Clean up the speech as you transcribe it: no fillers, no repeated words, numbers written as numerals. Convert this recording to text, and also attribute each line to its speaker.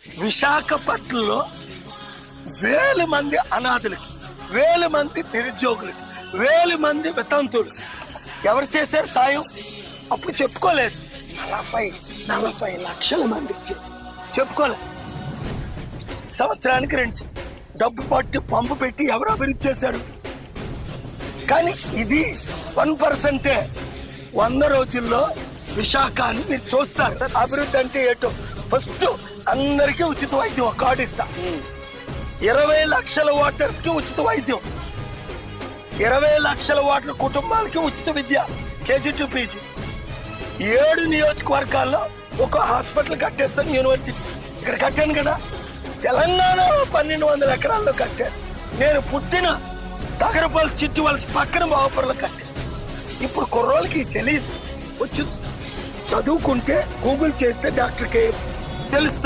Speaker 1: విశాఖపట్నంలో 1000 మంది అనాథులకి, 1000 మంది నిరుద్యోగులకి, 1000 మంది వితంతులు ఎవరు చేశారు సాయం? అప్పుడు చెప్పుకోలేదు. 40 లక్షల మందికి చేసి చెప్పుకోలేదు. సంవత్సరానికి 2 డబ్బు పట్టి పంపు పెట్టి ఎవరు అభివృద్ధి చేశారు? కానీ ఇది 1%. 100 రోజుల్లో విశాఖని మీరు చూస్తారు. అభివృద్ధి అంటే ఏంటో ఫస్ట్ అందరికీ ఉచిత వైద్యం ఒక కార్డు ఇస్తా. 20 లక్షల ఓటర్స్ కి ఉచిత వైద్యం, 20 లక్షల ఓటర్ కుటుంబాలకి ఉచిత విద్య KG to PG. 7 నియోజకవర్గాల్లో ఒక హాస్పిటల్ కట్టేస్తాను, యూనివర్సిటీ ఇక్కడ కట్టాను కదా. తెలంగాణ 1200 ఎకరాల్లో కట్టాను. నేను పుట్టిన తగరపల్లి చిట్టు వలస పక్కన బావపురంలో కట్టాను. ఇప్పుడు కుర్రోళ్ళకి తెలియదు. వచ్చి చదువుకుంటే గూగుల్ చేస్తే డాక్టర్కి తెలుస్తుంది.